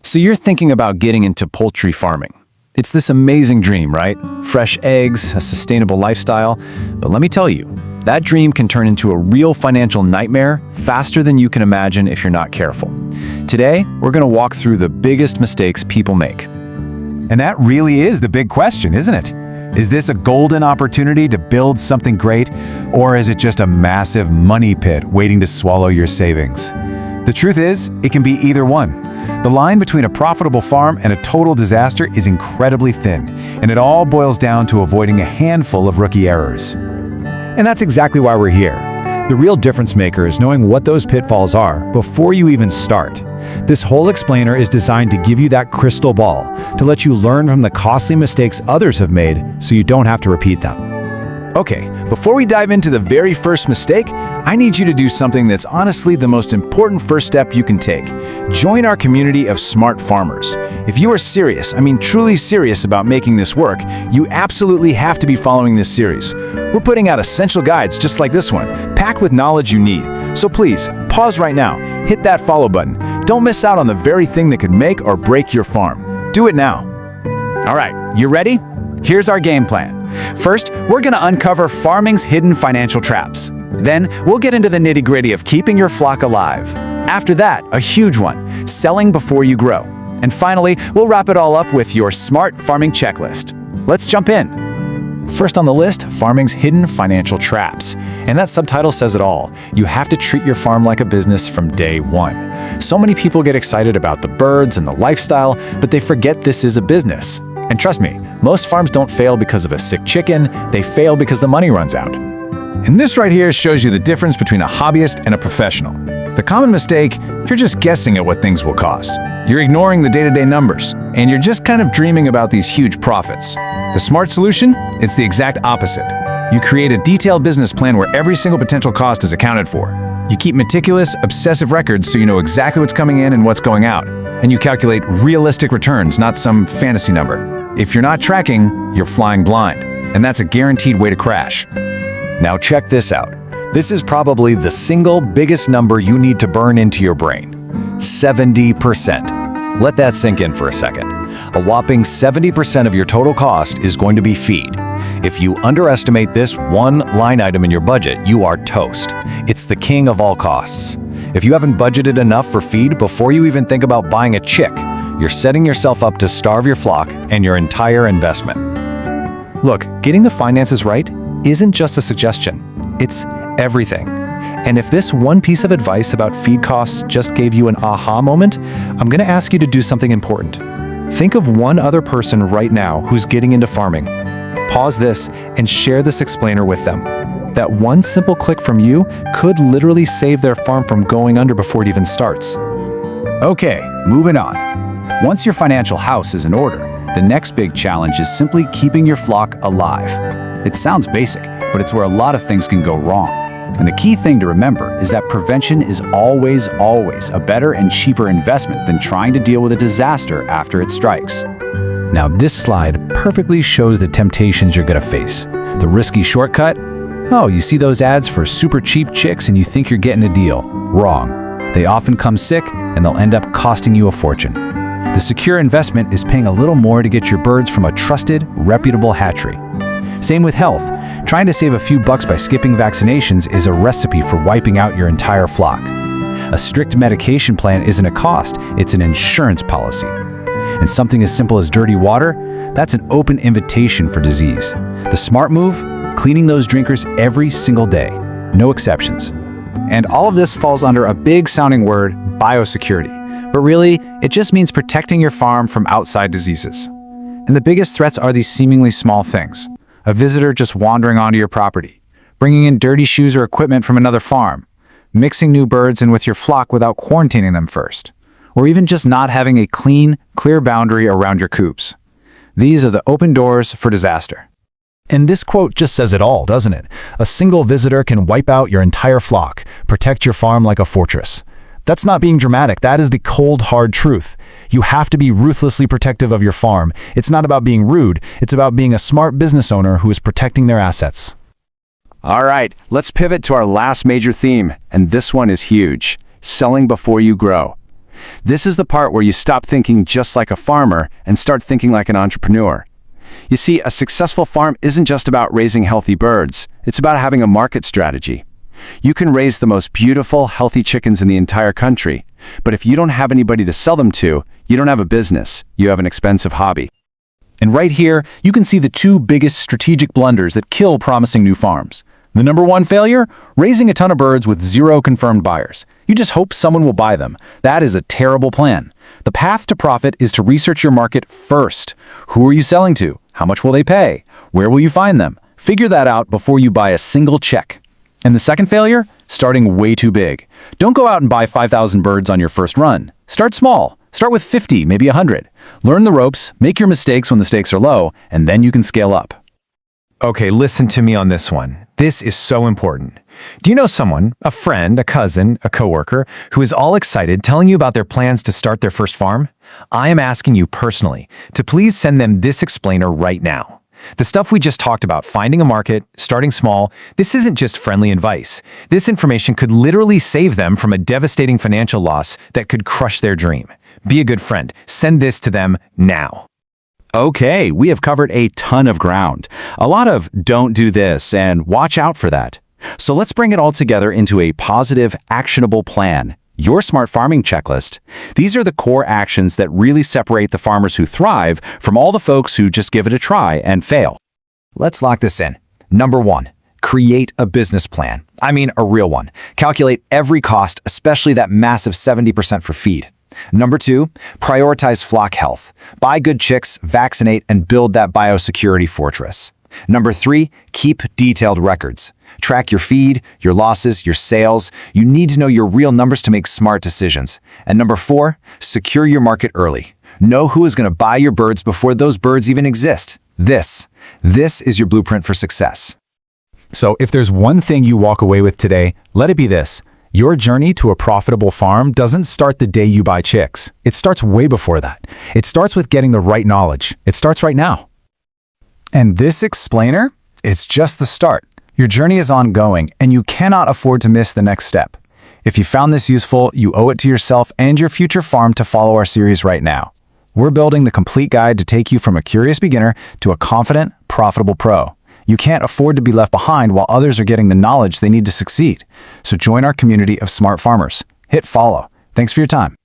So you're thinking about getting into poultry farming. It's this amazing dream, right? Fresh eggs, a sustainable lifestyle. But let me tell you, that dream can turn into a real financial nightmare faster than you can imagine if you're not careful. Today, we're going to walk through the biggest mistakes people make. And that really is the big question, isn't it? Is this a golden opportunity to build something great, or is it just a massive money pit waiting to swallow your savings? The truth is, it can be either one. The line between a profitable farm and a total disaster is incredibly thin, and it all boils down to avoiding a handful of rookie errors. And that's exactly why we're here. The real difference maker is knowing what those pitfalls are before you even start. This whole explainer is designed to give you that crystal ball, to let you learn from the costly mistakes others have made so you don't have to repeat them. Okay, before we dive into the very first mistake, I need you to do something that's honestly the most important first step you can take. Join our community of smart farmers. If you are serious, truly serious about making this work, you absolutely have to be following this series. We're putting out essential guides just like this one, packed with knowledge you need. So please, pause right now, hit that follow button. Don't miss out on the very thing that could make or break your farm. Do it now. All right, you ready? Here's our game plan. First, we're going to uncover farming's hidden financial traps. Then, we'll get into the nitty-gritty of keeping your flock alive. After that, a huge one, selling before you grow. And finally, we'll wrap it all up with your smart farming checklist. Let's jump in. First on the list, farming's hidden financial traps. And that subtitle says it all. You have to treat your farm like a business from day one. So many people get excited about the birds and the lifestyle, but they forget this is a business. And trust me, most farms don't fail because of a sick chicken, they fail because the money runs out. And this right here shows you the difference between a hobbyist and a professional. The common mistake, you're just guessing at what things will cost. You're ignoring the day-to-day numbers, and you're just kind of dreaming about these huge profits. The smart solution? It's the exact opposite. You create a detailed business plan where every single potential cost is accounted for. You keep meticulous, obsessive records so you know exactly what's coming in and what's going out. And you calculate realistic returns, not some fantasy number. If you're not tracking, you're flying blind, and that's a guaranteed way to crash. Now check this out. This is probably the single biggest number you need to burn into your brain. 70%. Let that sink in for a second. A whopping 70% of your total cost is going to be feed. If you underestimate this one line item in your budget, you are toast. It's the king of all costs. If you haven't budgeted enough for feed before you even think about buying a chick, you're setting yourself up to starve your flock and your entire investment. Look, getting the finances right isn't just a suggestion, it's everything. And if this one piece of advice about feed costs just gave you an aha moment, I'm going to ask you to do something important. Think of one other person right now who's getting into farming. Pause this and share this explainer with them. That one simple click from you could literally save their farm from going under before it even starts. Okay, moving on. Once your financial house is in order, the next big challenge is simply keeping your flock alive. It sounds basic, but it's where a lot of things can go wrong. And the key thing to remember is that prevention is always a better and cheaper investment than trying to deal with a disaster after it strikes. Now this slide perfectly shows the temptations you're going to face. The risky shortcut? Oh, you see those ads for super cheap chicks and you think you're getting a deal. Wrong. They often come sick and they'll end up costing you a fortune. The secure investment is paying a little more to get your birds from a trusted, reputable hatchery. Same with health. Trying to save a few bucks by skipping vaccinations is a recipe for wiping out your entire flock. A strict medication plan isn't a cost, it's an insurance policy. And something as simple as dirty water, that's an open invitation for disease. The smart move? Cleaning those drinkers every single day. No exceptions. And all of this falls under a big sounding word, biosecurity. But really, it just means protecting your farm from outside diseases. And the biggest threats are these seemingly small things. A visitor just wandering onto your property, bringing in dirty shoes or equipment from another farm, mixing new birds in with your flock without quarantining them first, or even just not having a clean, clear boundary around your coops. These are the open doors for disaster. And this quote just says it all, doesn't it? A single visitor can wipe out your entire flock, protect your farm like a fortress. That's not being dramatic, that is the cold, hard truth. You have to be ruthlessly protective of your farm. It's not about being rude, it's about being a smart business owner who is protecting their assets. All right, let's pivot to our last major theme, and this one is huge: selling before you grow. This is the part where you stop thinking just like a farmer and start thinking like an entrepreneur. You see, a successful farm isn't just about raising healthy birds. It's about having a market strategy. You can raise the most beautiful, healthy chickens in the entire country, but if you don't have anybody to sell them to, you don't have a business. You have an expensive hobby. And right here, you can see the two biggest strategic blunders that kill promising new farms. The number one failure? Raising a ton of birds with zero confirmed buyers. You just hope someone will buy them. That is a terrible plan. The path to profit is to research your market first. Who are you selling to? How much will they pay? Where will you find them? Figure that out before you buy a single check. And the second failure? Starting way too big. Don't go out and buy 5,000 birds on your first run. Start small. Start with 50, maybe 100. Learn the ropes, make your mistakes when the stakes are low, and then you can scale up. Okay, listen to me on this one. This is so important. Do you know someone, a friend, a cousin, a coworker, who is all excited telling you about their plans to start their first farm? I am asking you personally to please send them this explainer right now. The stuff we just talked about, finding a market, starting small, this isn't just friendly advice. This information could literally save them from a devastating financial loss that could crush their dream. Be a good friend. Send this to them now. Okay, we have covered a ton of ground. A lot of don't do this and watch out for that. So let's bring it all together into a positive, actionable plan. Your smart farming checklist. These are the core actions that really separate the farmers who thrive from all the folks who just give it a try and fail. Let's lock this in. Number 1, create a business plan. I mean, a real one. Calculate every cost, especially that massive 70% for feed. Number 2, prioritize flock health. Buy good chicks, vaccinate, and build that biosecurity fortress. Number 3, keep detailed records. Track your feed, your losses, your sales. You need to know your real numbers to make smart decisions. And number 4, secure your market early. Know who is going to buy your birds before those birds even exist. This is your blueprint for success. So if there's one thing you walk away with today, let it be this. Your journey to a profitable farm doesn't start the day you buy chicks. It starts way before that. It starts with getting the right knowledge. It starts right now. And this explainer, it's just the start. Your journey is ongoing, and you cannot afford to miss the next step. If you found this useful, you owe it to yourself and your future farm to follow our series right now. We're building the complete guide to take you from a curious beginner to a confident, profitable pro. You can't afford to be left behind while others are getting the knowledge they need to succeed. So join our community of smart farmers. Hit follow. Thanks for your time.